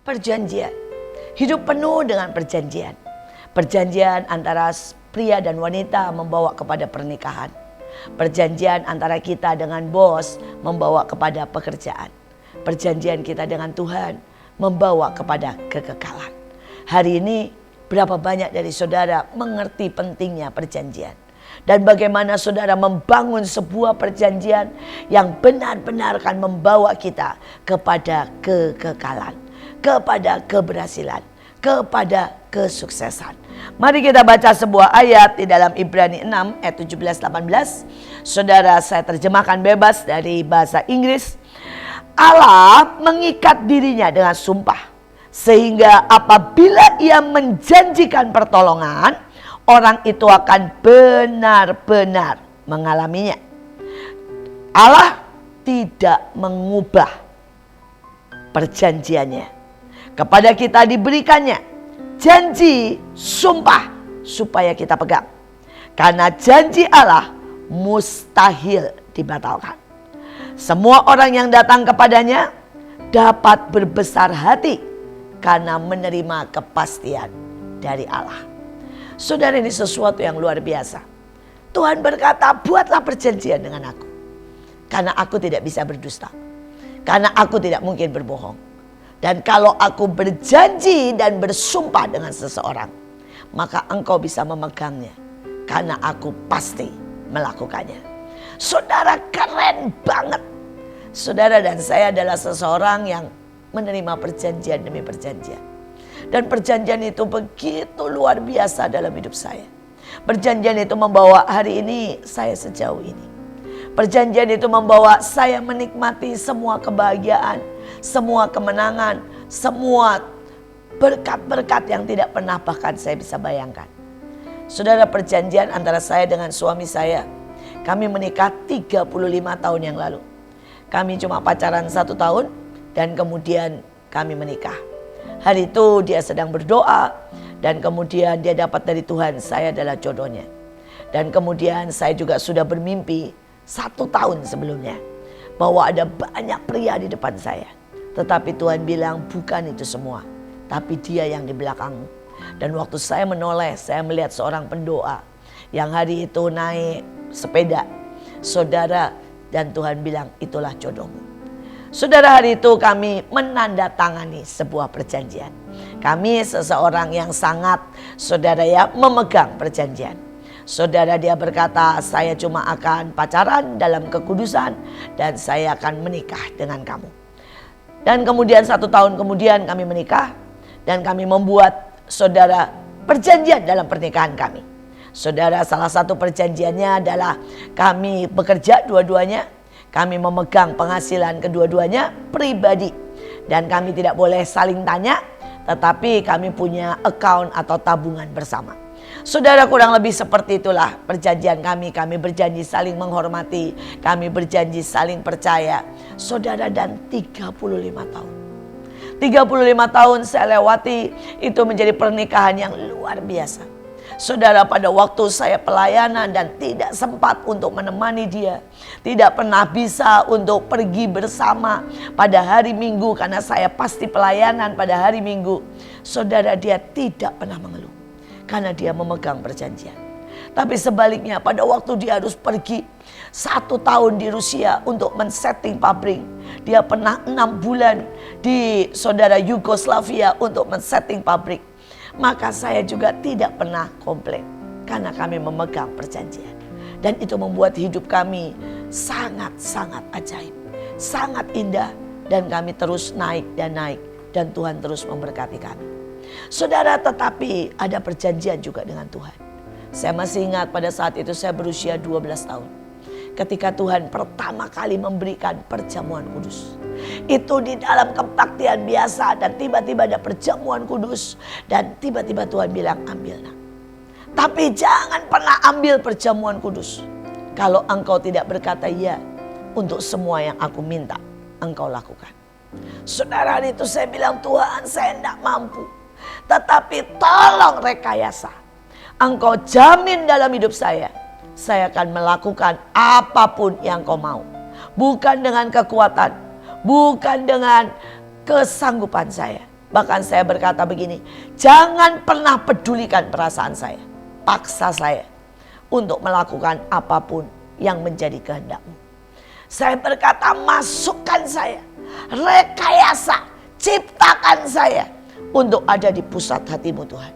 perjanjian. Hidup penuh dengan perjanjian. Perjanjian antara pria dan wanita membawa kepada pernikahan. Perjanjian antara kita dengan bos membawa kepada pekerjaan. Perjanjian kita dengan Tuhan membawa kepada kekekalan. Hari ini berapa banyak dari saudara mengerti pentingnya perjanjian. Dan bagaimana saudara membangun sebuah perjanjian yang benar-benar akan membawa kita kepada kekekalan, kepada keberhasilan, kepada kesuksesan. Mari kita baca sebuah ayat di dalam Ibrani 6 ayat 17-18. Saudara, saya terjemahkan bebas dari bahasa Inggris. Allah mengikat dirinya dengan sumpah, sehingga apabila ia menjanjikan pertolongan, orang itu akan benar-benar mengalaminya. Allah tidak mengubah perjanjiannya. Kepada kita diberikannya janji sumpah supaya kita pegang. Karena janji Allah mustahil dibatalkan. Semua orang yang datang kepadanya dapat berbesar hati karena menerima kepastian dari Allah. Saudara, ini sesuatu yang luar biasa. Tuhan berkata, buatlah perjanjian dengan aku. Karena aku tidak bisa berdusta. Karena aku tidak mungkin berbohong. Dan kalau aku berjanji dan bersumpah dengan seseorang, maka engkau bisa memegangnya. Karena aku pasti melakukannya. Saudara, keren banget. Saudara dan saya adalah seseorang yang menerima perjanjian demi perjanjian. Dan perjanjian itu begitu luar biasa dalam hidup saya. Perjanjian itu membawa hari ini saya sejauh ini. Perjanjian itu membawa saya menikmati semua kebahagiaan, semua kemenangan, semua berkat-berkat yang tidak pernah bahkan saya bisa bayangkan. Saudara, perjanjian antara saya dengan suami saya, kami menikah 35 tahun yang lalu. Kami cuma pacaran 1 tahun dan kemudian kami menikah. Hari itu dia sedang berdoa dan kemudian dia dapat dari Tuhan saya adalah jodohnya. Dan kemudian saya juga sudah bermimpi 1 tahun sebelumnya bahwa ada banyak pria di depan saya. Tetapi Tuhan bilang bukan itu semua, tapi dia yang di belakang. Dan waktu saya menoleh, saya melihat seorang pendoa yang hari itu naik sepeda. Saudara, dan Tuhan bilang itulah jodohmu. Saudara, hari itu kami menandatangani sebuah perjanjian. Kami seseorang yang sangat, saudara ya, memegang perjanjian. Saudara, dia berkata, saya cuma akan pacaran dalam kekudusan dan saya akan menikah dengan kamu. Dan kemudian 1 tahun kemudian kami menikah dan kami membuat, saudara, perjanjian dalam pernikahan kami. Saudara, salah satu perjanjiannya adalah kami bekerja dua-duanya. Kami memegang penghasilan kedua-duanya pribadi. Dan kami tidak boleh saling tanya, tetapi kami punya account atau tabungan bersama. Saudara, kurang lebih seperti itulah perjanjian kami. Kami berjanji saling menghormati, kami berjanji saling percaya. Saudara, dan 35 tahun. 35 tahun saya lewati, itu menjadi pernikahan yang luar biasa. Saudara, pada waktu saya pelayanan dan tidak sempat untuk menemani dia, tidak pernah bisa untuk pergi bersama pada hari Minggu karena saya pasti pelayanan pada hari Minggu. Saudara, dia tidak pernah mengeluh karena dia memegang perjanjian. Tapi sebaliknya, pada waktu dia harus pergi 1 tahun di Rusia untuk men-setting pabrik, dia pernah 6 bulan di saudara Yugoslavia untuk men-setting pabrik. Maka saya juga tidak pernah komplain karena kami memegang perjanjian. Dan itu membuat hidup kami sangat-sangat ajaib, sangat indah. Dan kami terus naik dan naik. Dan Tuhan terus memberkati kami. Saudara, tetapi ada perjanjian juga dengan Tuhan. Saya masih ingat pada saat itu saya berusia 12 tahun. Ketika Tuhan pertama kali memberikan perjamuan kudus. Itu di dalam kebaktian biasa dan tiba-tiba ada perjamuan kudus. Dan tiba-tiba Tuhan bilang, ambil nak. Tapi jangan pernah ambil perjamuan kudus kalau engkau tidak berkata ya untuk semua yang aku minta engkau lakukan. Saudara, itu saya bilang, Tuhan, saya tidak mampu. Tetapi tolong rekayasa. Engkau jamin dalam hidup saya akan melakukan apapun yang kau mau. Bukan dengan kekuatan, bukan dengan kesanggupan saya, Bahkan saya berkata begini, jangan pernah pedulikan perasaan saya. Paksa saya untuk melakukan apapun yang menjadi kehendak-Mu. Saya berkata, masukkan saya, rekayasa, ciptakan saya untuk ada di pusat hati-Mu Tuhan.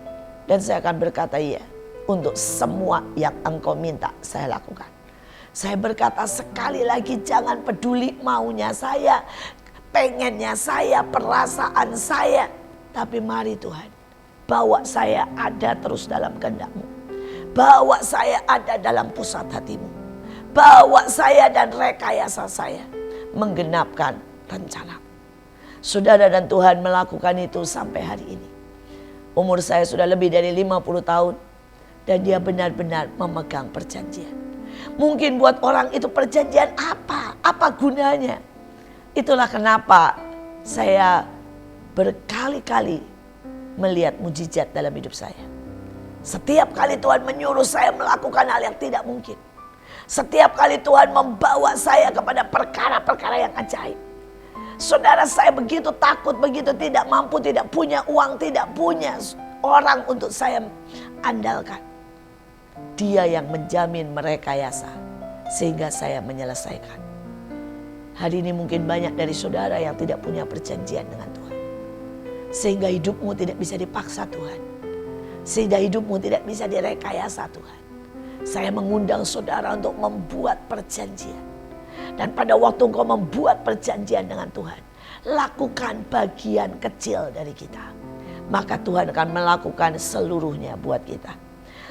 Dan saya akan berkata iya, untuk semua yang Engkau minta saya lakukan. Saya berkata sekali lagi, jangan peduli maunya saya, pengennya saya, perasaan saya. Tapi mari Tuhan, bawa saya ada terus dalam kehendak-Mu. Bawa saya ada dalam pusat hati-Mu. Bawa saya dan rekayasa saya menggenapkan rencana. Saudara dan Tuhan melakukan itu sampai hari ini. Umur saya sudah lebih dari 50 tahun. Dan dia benar-benar memegang perjanjian. Mungkin buat orang itu perjanjian apa? Apa gunanya? Itulah kenapa saya berkali-kali melihat mujizat dalam hidup saya. Setiap kali Tuhan menyuruh saya melakukan hal yang tidak mungkin. Setiap kali Tuhan membawa saya kepada perkara-perkara yang ajaib. Saudara, saya begitu takut, begitu tidak mampu, tidak punya uang, tidak punya orang untuk saya andalkan. Dia yang menjamin merekayasa sehingga saya menyelesaikan. Hari ini mungkin banyak dari saudara yang tidak punya perjanjian dengan Tuhan. Sehingga hidupmu tidak bisa dipaksa Tuhan. Sehingga hidupmu tidak bisa direkayasa Tuhan. Saya mengundang saudara untuk membuat perjanjian. Dan pada waktu engkau membuat perjanjian dengan Tuhan, lakukan bagian kecil dari kita. Maka Tuhan akan melakukan seluruhnya buat kita.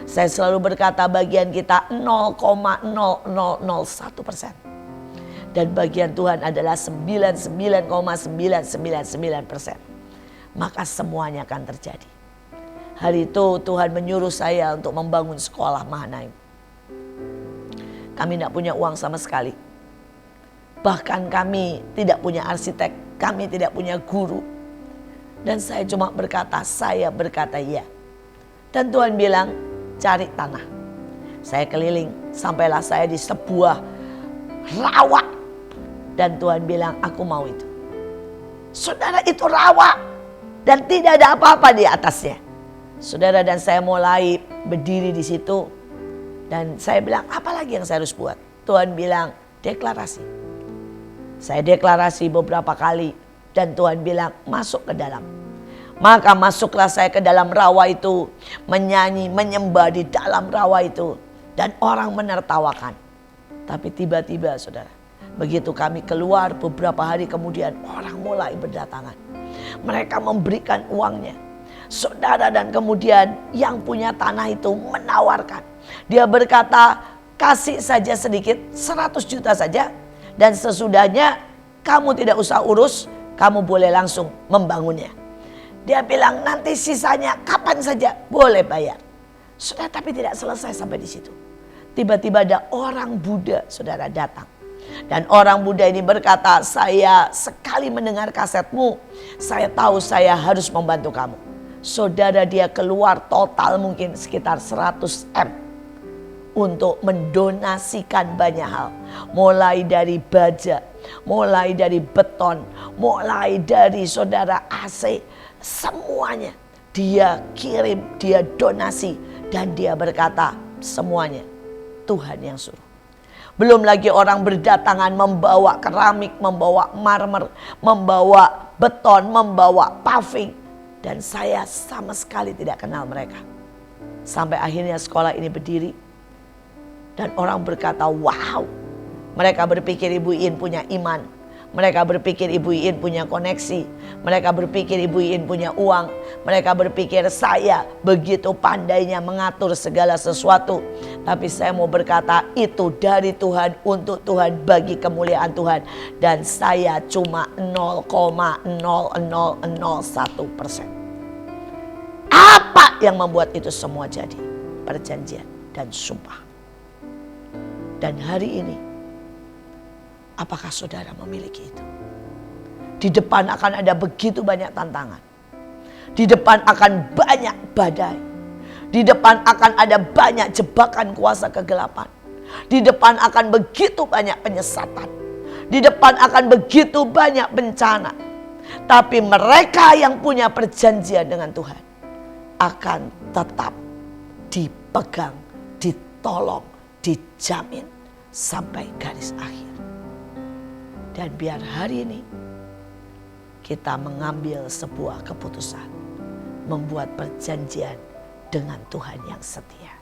Saya selalu berkata bagian kita 0,0001%. Dan bagian Tuhan adalah 99,999%. Maka semuanya akan terjadi. Hari itu Tuhan menyuruh saya untuk membangun sekolah Mahanaim. Kami tidak punya uang sama sekali. Bahkan kami tidak punya arsitek, kami tidak punya guru. Dan saya cuma berkata, saya berkata iya. Dan Tuhan bilang, cari tanah. Saya keliling, sampailah saya di sebuah rawa. Dan Tuhan bilang, aku mau itu. Saudara, itu rawa. Dan tidak ada apa-apa di atasnya. Saudara, dan saya mulai berdiri di situ. Dan saya bilang, apa lagi yang saya harus buat? Tuhan bilang, deklarasi. Saya deklarasi beberapa kali dan Tuhan bilang masuk ke dalam. Maka masuklah saya ke dalam rawa itu, menyanyi, menyembah di dalam rawa itu. Dan orang menertawakan. Tapi tiba-tiba saudara, begitu kami keluar beberapa hari kemudian orang mulai berdatangan. Mereka memberikan uangnya. Saudara, dan kemudian yang punya tanah itu menawarkan. Dia berkata, kasih saja sedikit, 100 juta saja. Dan sesudahnya kamu tidak usah urus, kamu boleh langsung membangunnya. Dia bilang nanti sisanya kapan saja boleh bayar. Sudah, tapi tidak selesai sampai di situ. Tiba-tiba ada orang Buddha, saudara, datang. Dan orang Buddha ini berkata, saya sekali mendengar kasetmu, saya tahu saya harus membantu kamu. Saudara, dia keluar total mungkin sekitar 100 M. Untuk mendonasikan banyak hal. Mulai dari baja, mulai dari beton, mulai dari saudara AC. Semuanya dia kirim, dia donasi. Dan dia berkata semuanya Tuhan yang suruh. Belum lagi orang berdatangan membawa keramik, membawa marmer, membawa beton, membawa paving. Dan saya sama sekali tidak kenal mereka. Sampai akhirnya sekolah ini berdiri. Dan orang berkata, wow, mereka berpikir Ibu Iin punya iman. Mereka berpikir Ibu Iin punya koneksi. Mereka berpikir Ibu Iin punya uang. Mereka berpikir saya begitu pandainya mengatur segala sesuatu. Tapi saya mau berkata itu dari Tuhan, untuk Tuhan, bagi kemuliaan Tuhan. Dan saya cuma 0,0001%. Apa yang membuat itu semua jadi? Perjanjian dan sumpah. Dan hari ini, apakah saudara memiliki itu? Di depan akan ada begitu banyak tantangan. Di depan akan banyak badai. Di depan akan ada banyak jebakan kuasa kegelapan. Di depan akan begitu banyak penyesatan. Di depan akan begitu banyak bencana. Tapi mereka yang punya perjanjian dengan Tuhan akan tetap dipegang, ditolong, dijamin sampai garis akhir. Dan biar hari ini kita mengambil sebuah keputusan, membuat perjanjian dengan Tuhan yang setia.